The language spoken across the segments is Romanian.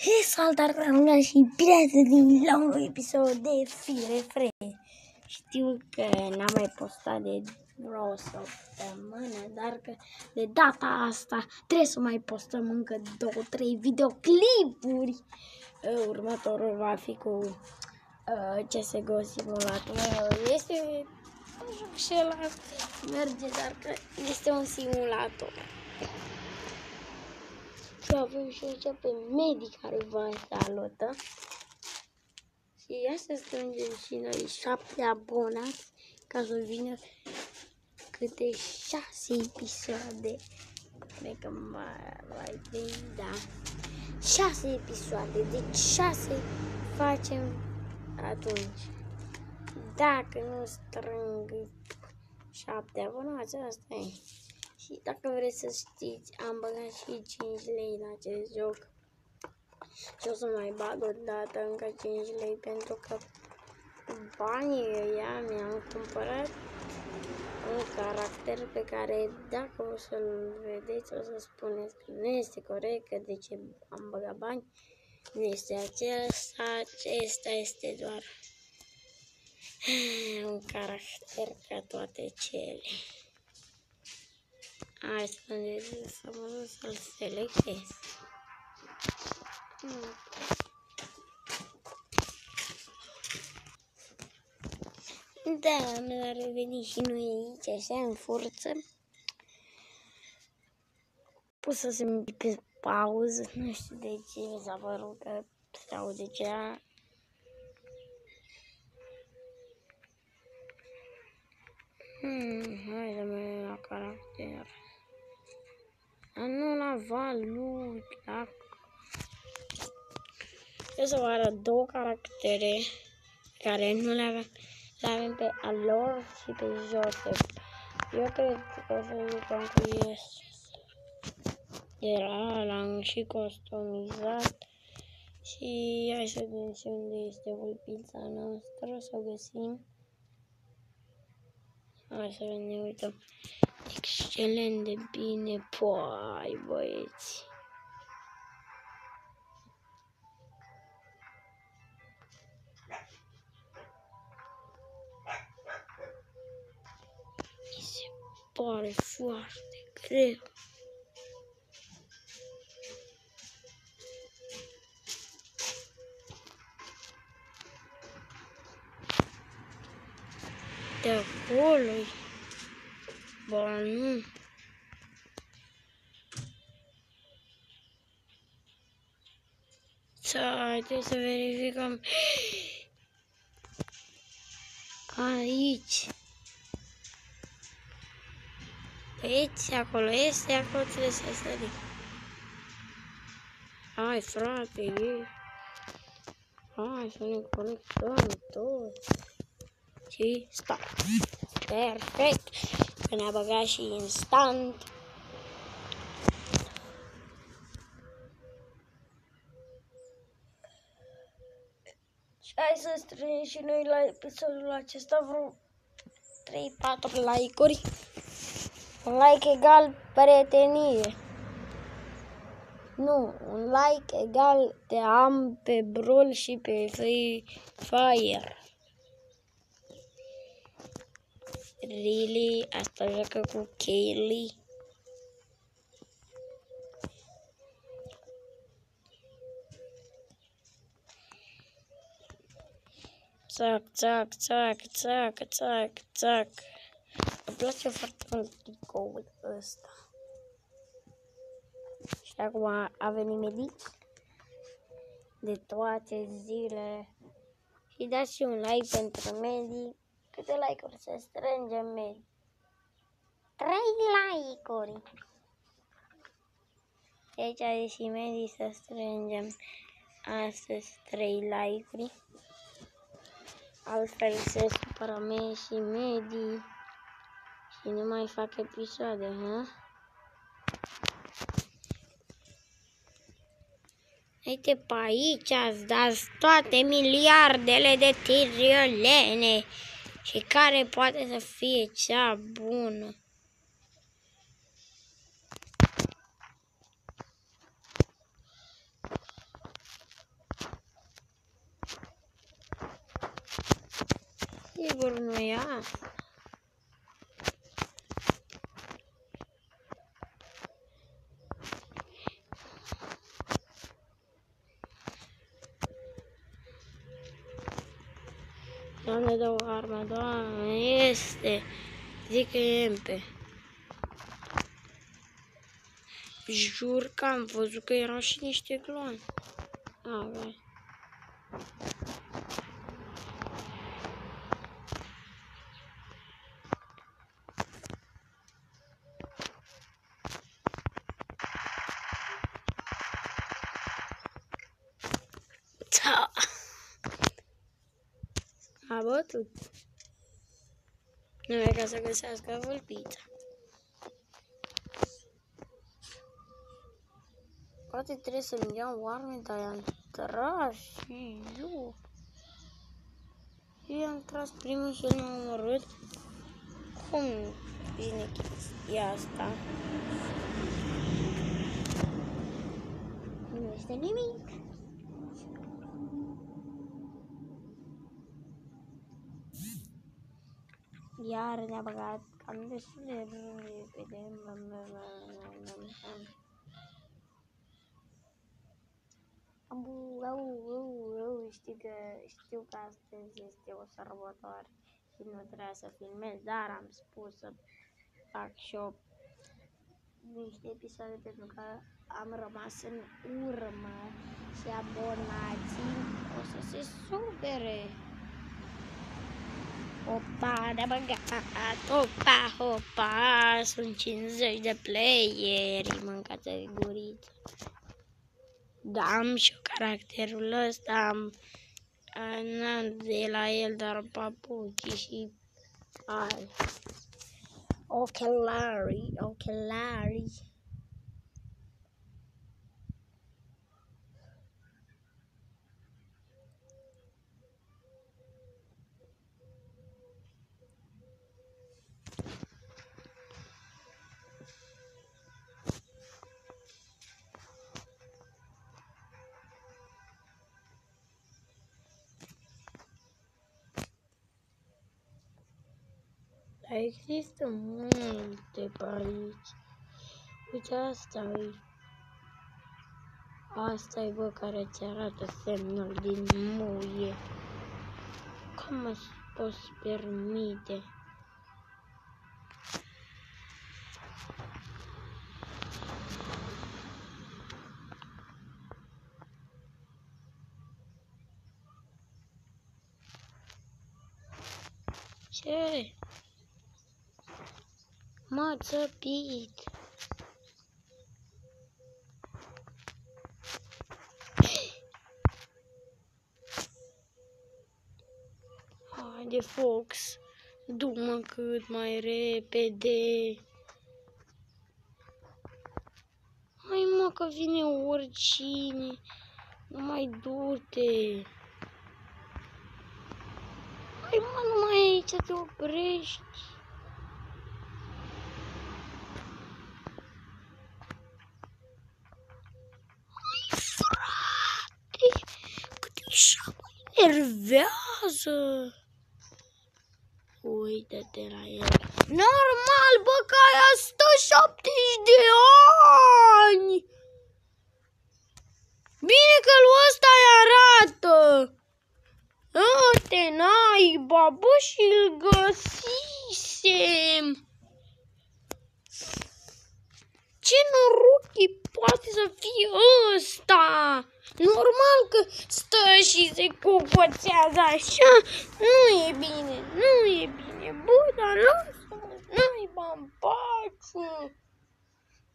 Hei, salutare și bine ați venit la un episod de Fire Free. Știu că n-am mai postat de vreo săptămână, dar că de data asta trebuie să mai postăm încă 2-3 videoclipuri. Următorul va fi cu CSGO Simulator. Este acela merge, dar că este un simulator. Și avem și aici pe Medi care vă salută. Și ia să strângem și noi 7 abonați ca să vină câte 6 episoade. Cred că mai bine, da. 6 episoade, deci 6 facem atunci. Dacă nu strâng 7 abonați, asta e. Și dacă vreți să știți, am băgat și 5 lei la acest joc. Și o să mai bag o dată încă 5 lei pentru că banii ăia mi-am cumpărat un caracter pe care dacă o să-l vedeți o să spuneți că nu este corect, că de ce am băgat bani. Nu este acesta este doar un caracter ca toate cele. Hai să mă duc să-l selectez. Da, ne-a revenit și noi aici, așa, în forță. Pusesem pe pauză, nu știu de ce, mi s-a părut că se aude cea. Hai să mergem la caracter. Nu la valut, la... Eu să vă arăt 2 caractere care nu le avem pe Alor și pe Joseph. Eu cred că o să jucăm cu Yes. Era, l-am și customizat. Și hai să vedem și unde este vulpița noastră, să o găsim. Hai să ne uităm. Excelent de bine, păi băieți. Mi se pare foarte greu. De acolo-i. Ba nu. Trebuie să verificăm. Aici. Aici, acolo este, acolo trebuie să sărim. Hai, frate, e. Hai să ne conectăm toți. Și stop. Perfect. Că ne-a băgat și instant. Și hai să strângem și noi la episodul acesta vreo 3-4 like-uri. Un like egal prietenie. Nu, un like egal te am pe Brawl și pe Free Fire. Really? Asta joacă cu Kaylee? Țac, țac, țac, țac, țac, țac. Îmi place foarte mult tricoul ăsta. Și acum a venit Medi de toate zilele. Și dați și un like pentru Medi. Câte like-uri să strângem, Medi? 3 like-uri. Aici are și Medi să strângem astăzi 3 like-uri. Altfel se supără Medi și Medi și nu mai fac episoade, ha? Uite pe aici ați dat toate miliardele de tiriolene. Și care poate să fie cea bună? Sigur nu e asta. Doamne, dă o armă, Doamne, este. Zic că e MP. Jur că am văzut că erau și niște cloni. Avea. Da. A bătut. Nu e ca să găsească vulpița. Poate trebuie să-mi iau arme, dar i-am tras și eu. I-am tras primul și el m-a omorât. Cum vine chestia asta? Nu este nimic. Iar ne-a băgat cam destul de repede. Știu că astăzi este o sărbătoare și nu trebuia să filmez, dar am spus să fac și eu niște episoade pentru că am rămas în urmă și abonații o să se supere. Opa, ne-a băgat, opa, sunt 50 de playeri, mâncați guriță. Da, am și eu caracterul ăsta, n-am de la el doar papuci și ai. Ochelari. Dar există multe pe aici. Uite, asta-i bă care ți arată semnul din muie. Cum îți poți permite? Ce? M-a țăpit. Haide, Fox, du-mă cât mai repede. Hai mă că vine oricine, nu mai du-te. Hai mă, numai aici te oprești. Hai frate, cât așa mă enervează. Uită-te la el. Normal, bă, că aia stă 70 de ani. Bine că lui ăsta îi arată. Te naiba, bă, și-l găsisem. Ce noroc poate să fie ăsta. Normal că stă și se cocoțează așa. Nu e bine, nu e bine. Bă, dar lasă-mă, naiba în pace.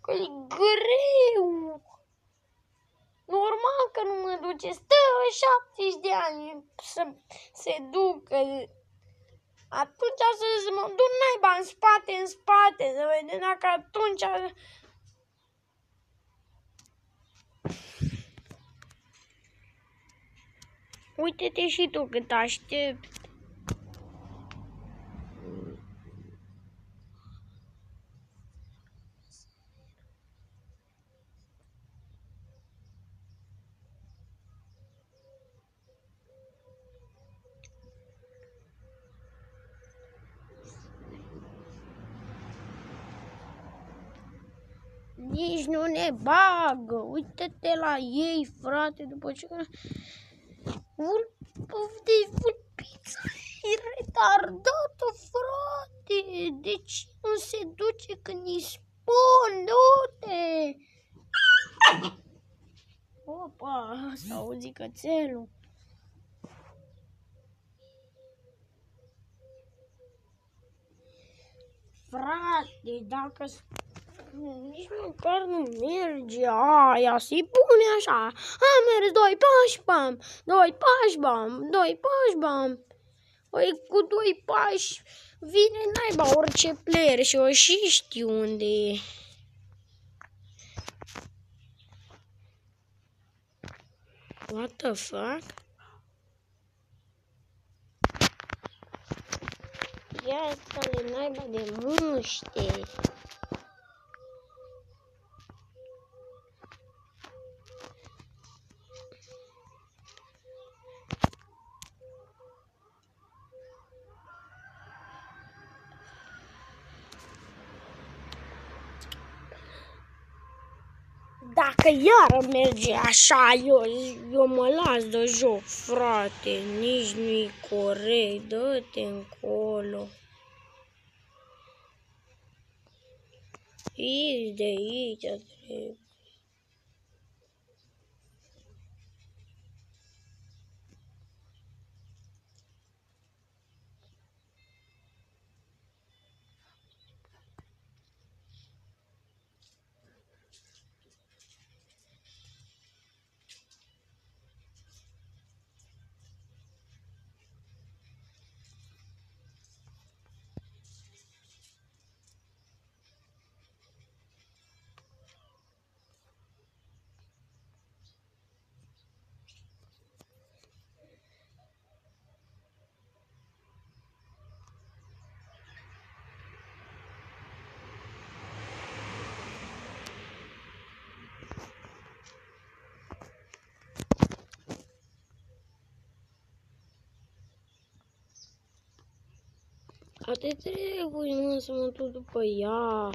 Că-i greu. Normal că nu mă duce. Stă 70 de ani să se ducă. Atunci să mă duc naiba în spate, să vedem dacă atunci... Uite-te și tu cât aștept. nici nu ne bagă. Uite-te la ei, frate, după ce... Vulpița e retardată, frate. De ce nu se duce când îi spun, du-te? Opa, s-a auzit cățelul. Frate, dacă nici măcar nu merge aia, se pune așa. A mers 2 pași, bam, 2 pași, bam, 2 pași, bam. Păi cu 2 pași vine naiba orice player și o și știu unde e. What the fuck? Ia să-le naiba de muște. Dacă iară merge așa, eu mă las de joc, frate, nici nu-i corect, dă-te încolo. Ieși de aici, trebuie. Atât trebuie, mă, să mă duc după ea.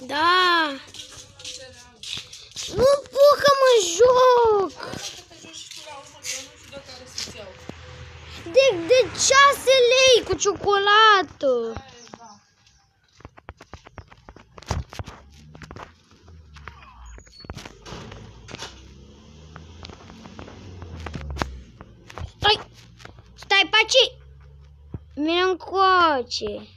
Da! Nu pot că mă joc! De 6 lei cu ciocolată! Stai! Stai, Paci! Vine încoace!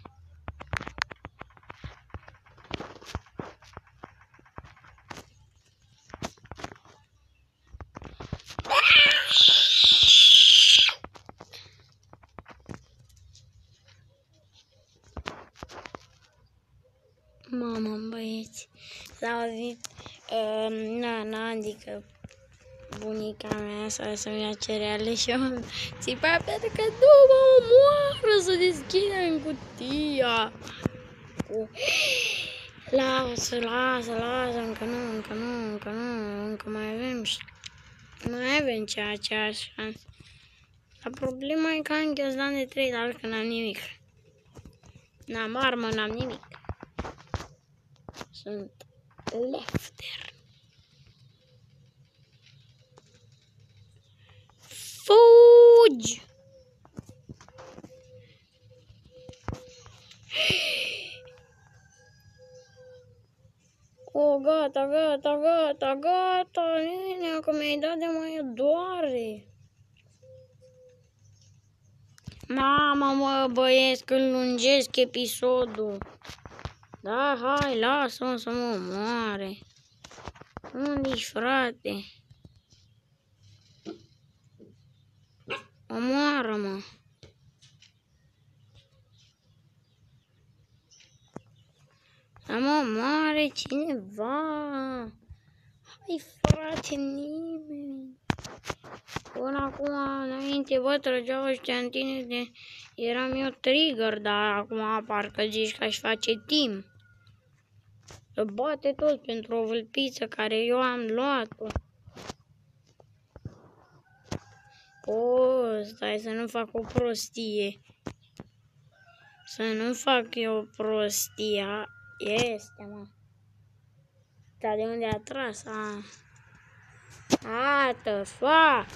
Mamă, băieți, s-a auzit nana, adică bunica mea să-mi ia cereale și eu țipa pentru că nu mă omoară să deschidă în cutia. Lasă, încă mai avem ceea ce așa. Dar problema e că am ghiozdan de 3, dar că n-am nimic. N-am armă, n-am nimic. Sunt lefter. Fugi! O, gata, nene, că mi-ai dat de mai doare. Mamă, mă, băieți, când lungesc episodul. Da, hai, lasă-mă să mă omoare. Unde-i, frate? Omoară-mă. Să mă omoare cineva. Ai frate, nimeni. Până acum, înainte, bă, trăgeau ăștia în tine de... Eram eu trigger, dar acum parcă zici că aș face timp. Să bate tot pentru o vâlpiță care eu am luat-o. Stai să nu fac o prostie. Să nu fac eu prostia. Este, mă. Dar de unde a tras? Fa!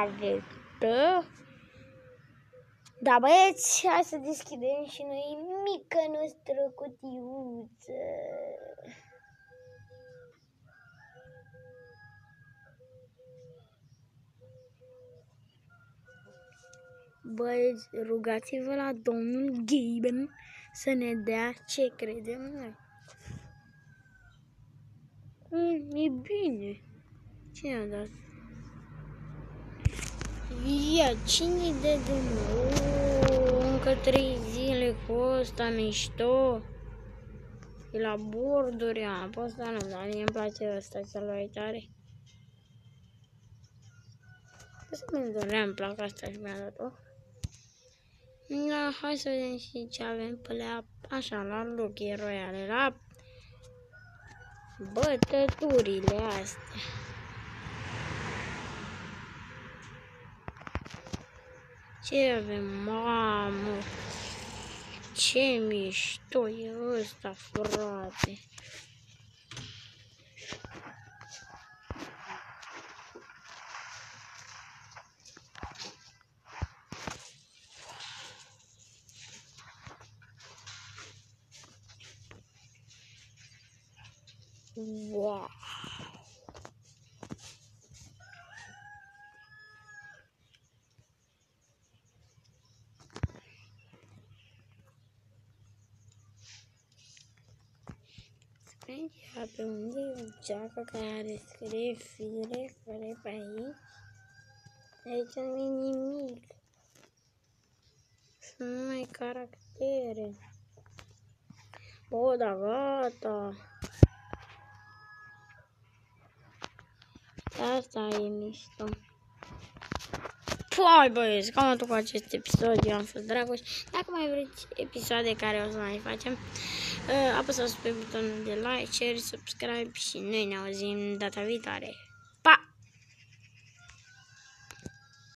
Aveți. Da, băieți, hai să deschidem și noi mică noastră cutiuță. Băieți, rugați-vă la domnul Gaben să ne dea ce credem noi. E bine. Cine a dat? Ia, cine dă de nou? Încă 3 zile cu ăsta mișto. E la borduri, pe ăsta nu, dar mie îmi place ăsta, cel tare. Să mi doream placa asta și mi-a dat-o. Da, hai să vedem și ce avem pe la, așa, la Lucky Royale, la bătăturile astea. Ce avem, mamă, ce mișto e ăsta, frate. Wow! Ia pe unde e o geacă care scrie fire, fără pe aici? Aici nu e nimic. Sunt numai caractere. Da, gata. Asta e mișto. Păi băieți, cam atât cu acest episod. Eu am fost Dragoș. Dacă mai vreți episoade care o să mai facem, apăsați pe butonul de like, share, subscribe și noi ne auzim data viitoare.